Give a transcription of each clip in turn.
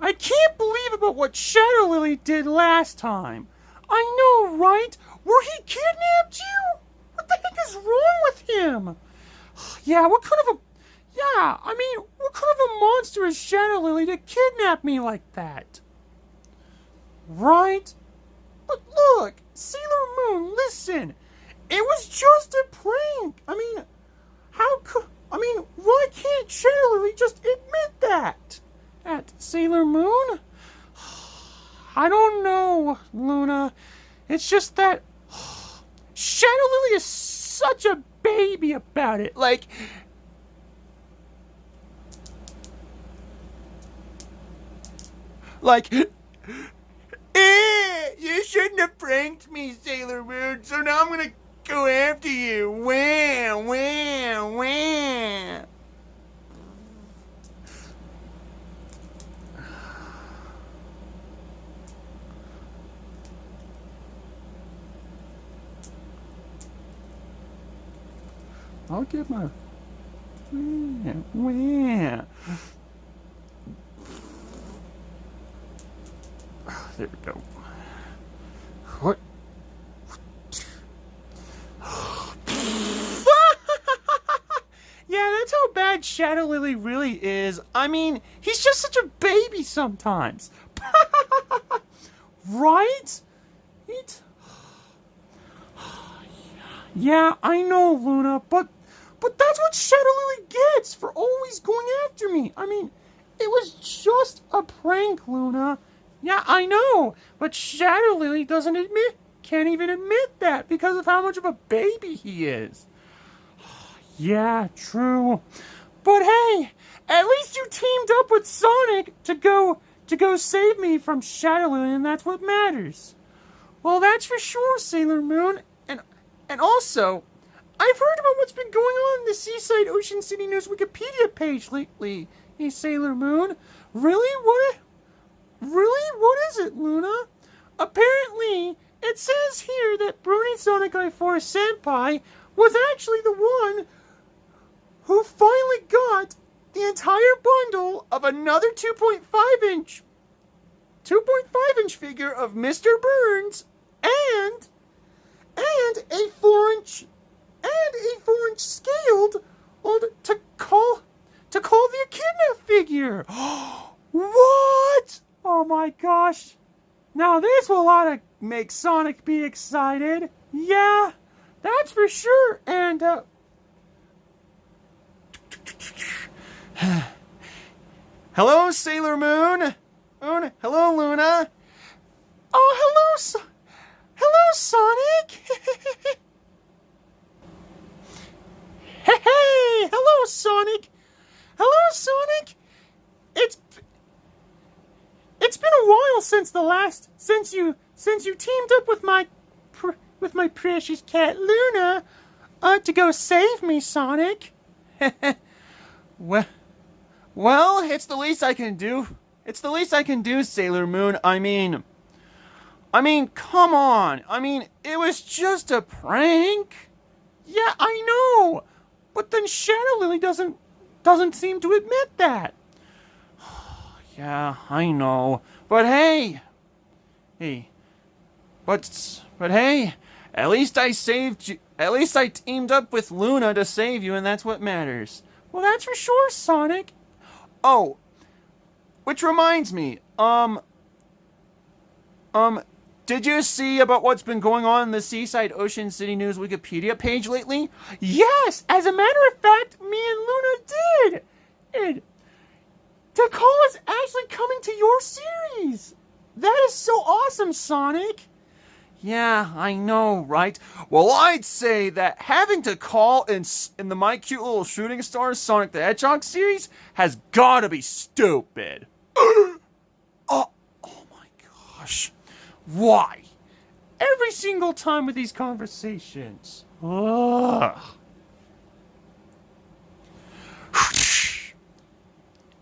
I can't believe about what Shadow Lily did last time. I know, right? Where he kidnapped you? What the heck is wrong with him? Yeah, what kind of a... Yeah, I mean, what kind of a monster is Shadow Lily to kidnap me like that? Right? But look, Sailor Moon, listen. It was just a prank. I mean, how could... I mean, why can't Shadow Lily just admit that? At Sailor Moon? I don't know, Luna. It's just that Shadow Lily is such a baby about it. Like, you shouldn't have pranked me, Sailor Moon, so now I'm gonna go after you. Wham, wham, wham. I'll get my... Wham, wham. There we go. What? Yeah, that's how bad Shadow Lily really is. I mean, he's just such a baby sometimes. Right? Yeah, I know, Luna, but that's what Shadow Lily gets for always going after me. I mean, it was just a prank, Luna. Yeah, I know, but Shadow Lily can't even admit that because of how much of a baby he is. Yeah, true. But hey, at least you teamed up with Sonic to go save me from Shadow Lily, and that's what matters. Well, that's for sure, Sailor Moon. And also, I've heard about what's been going on in the Seaside Ocean City News Wikipedia page lately, hey, Sailor Moon. Really? What is it, Luna? Apparently, it says here that Bruni Sonic I4 Senpai was actually the one who finally got the entire bundle of another 2.5 inch figure of Mr. Burns and a 4-inch scaled to call the Echidna figure. What? Oh my gosh. Now this will ought to make Sonic be excited. Yeah, that's for sure. And hello, Sailor Moon. Hello, Luna. Oh, hello, Sonic. Hey, hello, Sonic. Hello, Sonic. It's been a while since you teamed up with my precious cat Luna to go save me, Sonic. Well, it's the least I can do. It's the least I can do, Sailor Moon. I mean, come on. I mean, it was just a prank. Yeah, I know. But then Shadow Lily doesn't seem to admit that. Yeah, I know. But hey, but hey, at least I saved you. At least I teamed up with Luna to save you, and that's what matters. Well, that's for sure, Sonic. Oh, which reminds me, did you see about what's been going on in the Seaside Ocean City News Wikipedia page lately? Yes, as a matter of fact, me and Luna did. Takal is actually coming to your series. That is so awesome, Sonic. Yeah, I know, right? Well, I'd say that having Takal in the My Cute Little Shooting Stars Sonic the Hedgehog series has gotta be stupid. Oh my gosh. Why? Every single time with these conversations. Ugh.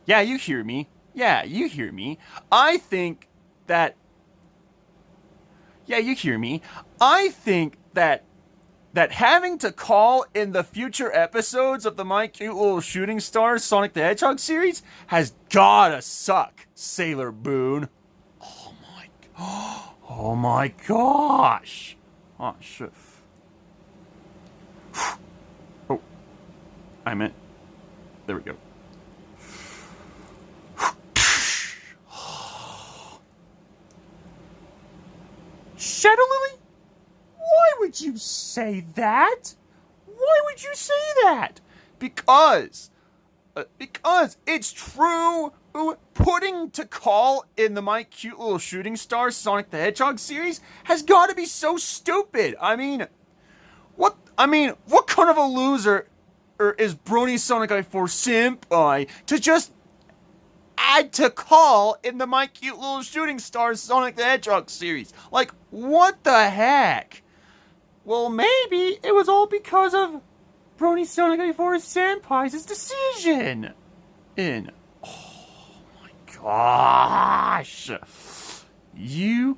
Yeah, you hear me. I think that that having to call in the future episodes of the My Cute Little Shooting Stars Sonic the Hedgehog series has gotta suck, Sailor Boone. Oh my gosh. Oh shit. Oh, I meant. There we go. Shadow Lily? Why would you say that? Why would you say that? Because it's true. Putting to call in the My Cute Little Shooting Stars Sonic the Hedgehog series has got to be so stupid. I mean, what kind of a loser is Brony Sonic I4 Senpai to just add to call in the My Cute Little Shooting Stars Sonic the Hedgehog series? Like, what the heck? Well, maybe it was all because of Brony Sonic I4 Senpai's decision. Gosh, you.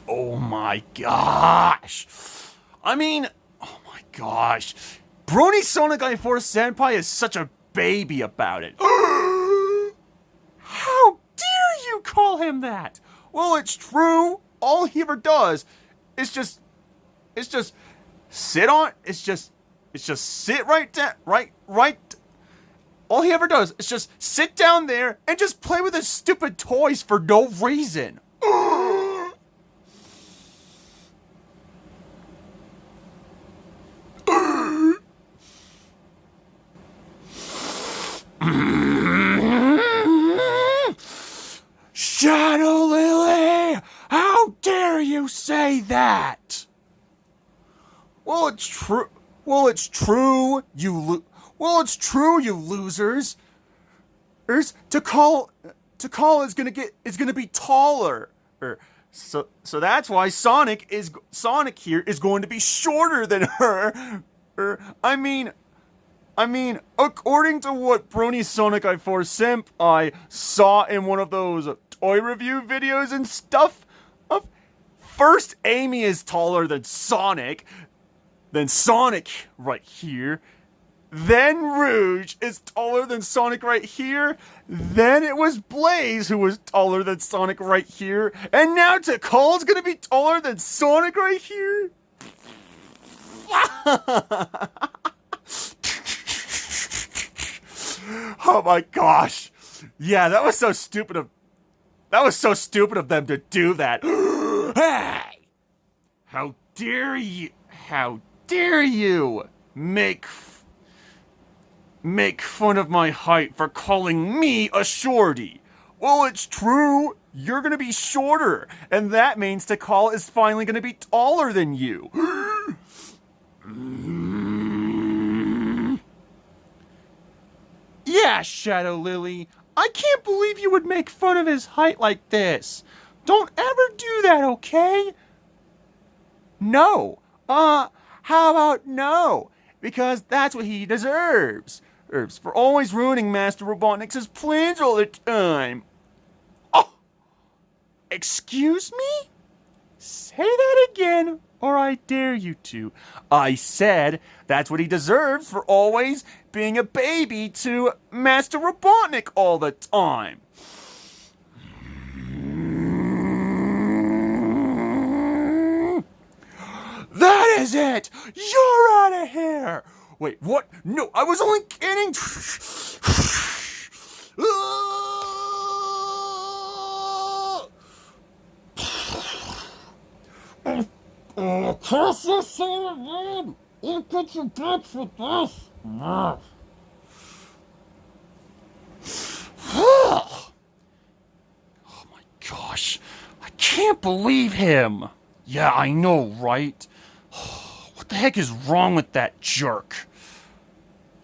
Oh my gosh. I mean, oh my gosh. Brony Sonic I4 Senpai is such a baby about it. How dare you call him that? Well, it's true. All he ever does is just sit right down, right. All he ever does is just sit down there and just play with his stupid toys for no reason. Shadow Lily, how dare you say that? Well, it's true. It's true, you losers. To call is gonna be taller. So that's why Sonic here is going to be shorter than her. I mean, according to what Brony Sonic I4 Senpai saw in one of those toy review videos and stuff, first Amy is taller than Sonic right here. Then Rouge is taller than Sonic right here. Then it was Blaze who was taller than Sonic right here. And now Tikal's gonna be taller than Sonic right here? Oh my gosh. Yeah, that was so stupid of them to do that. Hey! How dare you make fun of my height for calling me a shorty? Well, it's true. You're gonna be shorter, and that means Tikal is finally gonna be taller than you. Yeah, Shadow Lily, I can't believe you would make fun of his height like this. Don't ever do that, okay? No. How about no? Because that's what he deserves. For always ruining Master Robotnik's plans all the time. Oh! Excuse me? Say that again, or I dare you to. I said that's what he deserves for always being a baby to Master Robotnik all the time. That is it! You're out of here! Wait, what? No, I was only kidding! Curse your soul, man! I'll get you back for this! Oh my gosh, I can't believe him! Yeah, I know, right? What the heck is wrong with that jerk?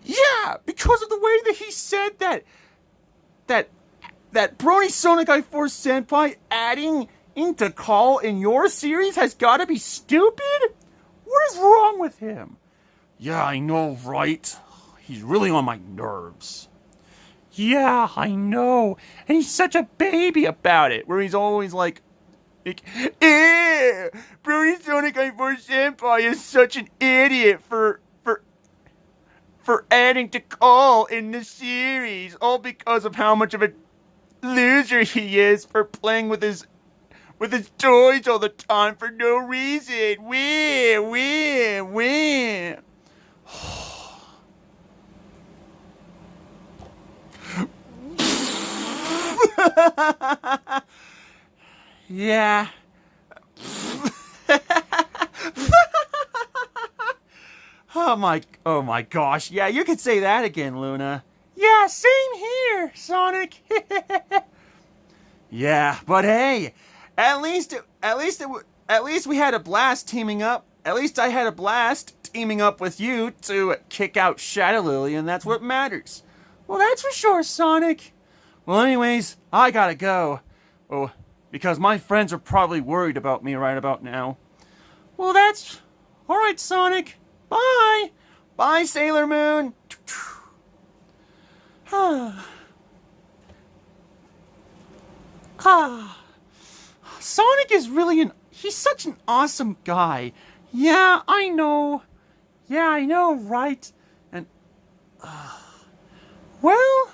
Yeah, because of the way that he said that Brony Sonic I4 Senpai adding into call in your series has gotta be stupid? What is wrong with him? Yeah, I know, right? he's really on my nerves. Yeah, I know. And he's such a baby about it. Where he's always like, Brony Sonic I4 Senpai is such an idiot for adding to Call in the series, all because of how much of a loser he is for playing with his toys all the time for no reason. Win. Yeah. Oh my gosh. Yeah, you could say that again, Luna. Yeah, same here, Sonic. Yeah, but hey, at least we had a blast teaming up. At least I had a blast teaming up with you to kick out Shadow Lily, and that's what matters. Well, that's for sure, Sonic. Well, anyways, I gotta go. Oh, because my friends are probably worried about me right about now. Well, that's all right, Sonic. Bye. Bye, Sailor Moon. Sonic is really he's such an awesome guy. Yeah, I know. Yeah, I know, right? And, well,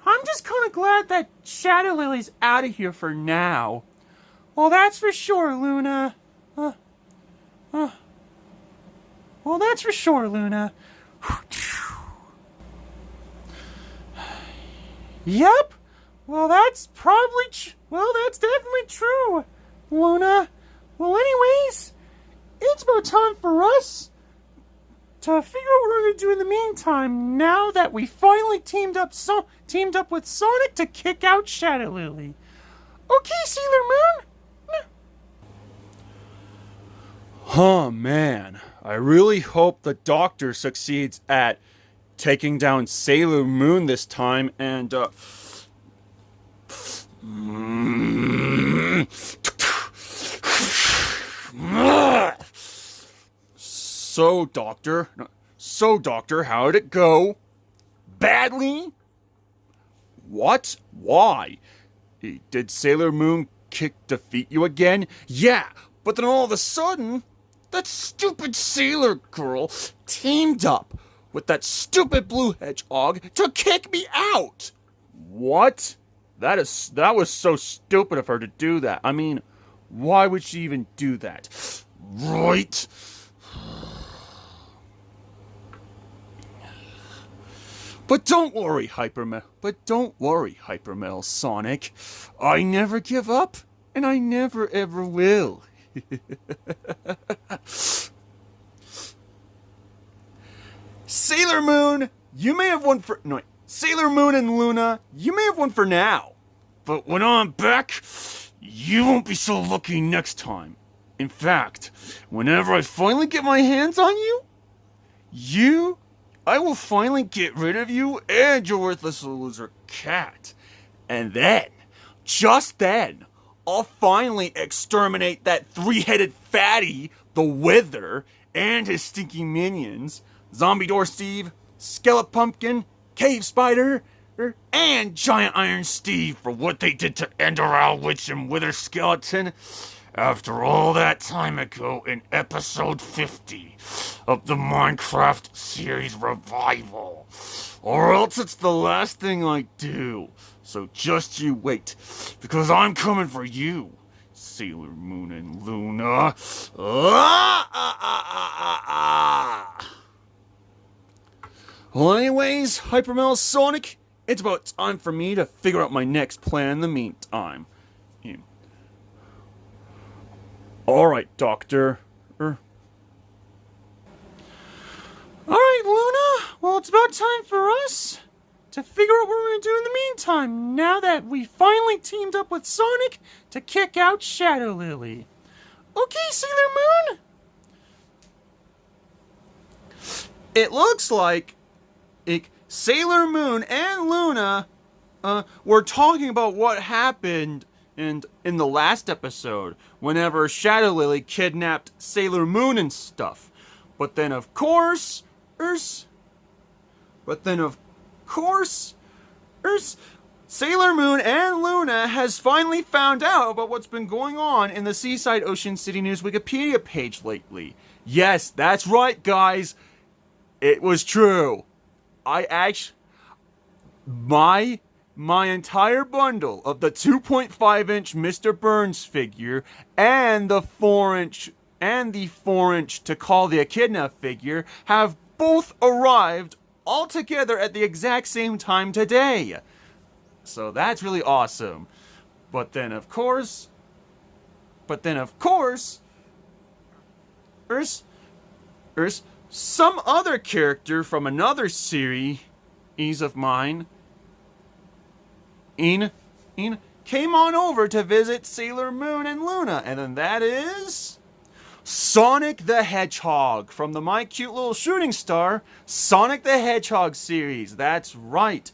I'm just kind of glad that Shadow Lily's out of here for now. Well, that's for sure, Luna. Well, that's for sure, Luna. Yep. Well, that's that's definitely true, Luna. Well, anyways, it's about time for us to figure out what we're going to do in the meantime, now that we finally teamed up with Sonic to kick out Shadow Lily. Okay, Sailor Moon? Oh man, I really hope the Doctor succeeds at taking down Sailor Moon this time, and So, Doctor, how'd it go? Badly? What? Why? Did Sailor Moon defeat you again? Yeah, but then all of a sudden, that stupid Sailor Girl teamed up with that stupid Blue Hedgehog to kick me out! What? That was so stupid of her to do that. I mean, why would she even do that? Right? But don't worry, Hypermetal Sonic. I never give up, and I never ever will. Sailor Moon, you may have won for... No, Sailor Moon and Luna, you may have won for now. But when I'm back, you won't be so lucky next time. In fact, whenever I finally get my hands on you, I will finally get rid of you and your worthless loser cat. And then, just then, I'll finally exterminate that three-headed fatty, the Wither, and his stinky minions, Zombie Door Steve, Skeleton Pumpkin, Cave Spider, and Giant Iron Steve for what they did to Enderal Witch and Wither Skeleton after all that time ago in episode 50 of the Minecraft series revival. Or else it's the last thing I do. So just you wait, because I'm coming for you, Sailor Moon and Luna. Well, anyways, Hypermetal Sonic, it's about time for me to figure out my next plan in the meantime. Alright, Doctor. Alright, Luna. Well, it's about time for us to figure out what we're going to do in the meantime, now that we finally teamed up with Sonic to kick out Shadow Lily. Okay, Sailor Moon? It looks like Sailor Moon and Luna were talking about what happened in the last episode, whenever Shadow Lily kidnapped Sailor Moon and stuff. But then, of course, But then, of course, Sailor Moon and Luna has finally found out about what's been going on in the Seaside Ocean City News Wikipedia page lately. Yes, that's right, guys. It was true. My entire bundle of the 2.5-inch Mr. Burns figure and the 4-inch to call the Echidna figure have both arrived all together at the exact same time today. So that's really awesome. But then of course, there's some other character from another series of mine came on over to visit Sailor Moon and Luna, and then that is Sonic the Hedgehog from the My Cute Little Shooting Star Sonic the Hedgehog series. That's right.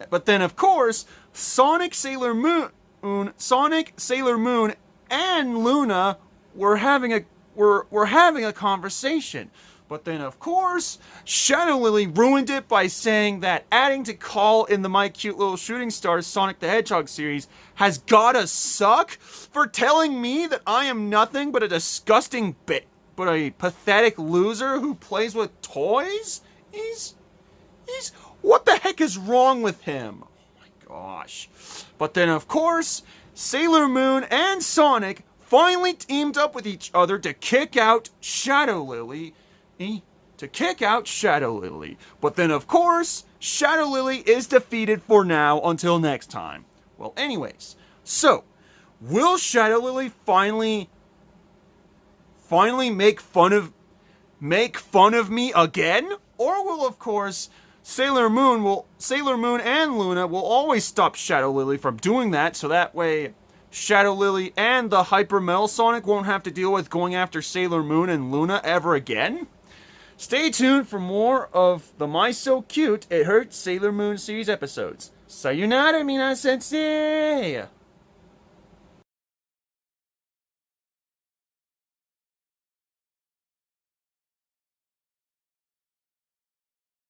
But then, of course, Sonic, Sailor Moon, and Luna were having a conversation. But then, of course, Shadow Lily ruined it by saying that adding to Call in the My Cute Little Shooting Stars Sonic the Hedgehog series has gotta suck for telling me that I am nothing but a disgusting but a pathetic loser who plays with toys? He's what the heck is wrong with him? Oh my gosh. But then, of course, Sailor Moon and Sonic finally teamed up with each other to kick out Shadow Lily. But then, of course, Shadow Lily is defeated for now until next time. Well, anyways, so will Shadow Lily finally make fun of me again? Or will, of course, Sailor Moon and Luna will always stop Shadow Lily from doing that, so that way Shadow Lily and the Hyper Metal Sonic won't have to deal with going after Sailor Moon and Luna ever again? Stay tuned for more of the My So Cute It Hurts Sailor Moon series episodes. Sayonara, mina sensei!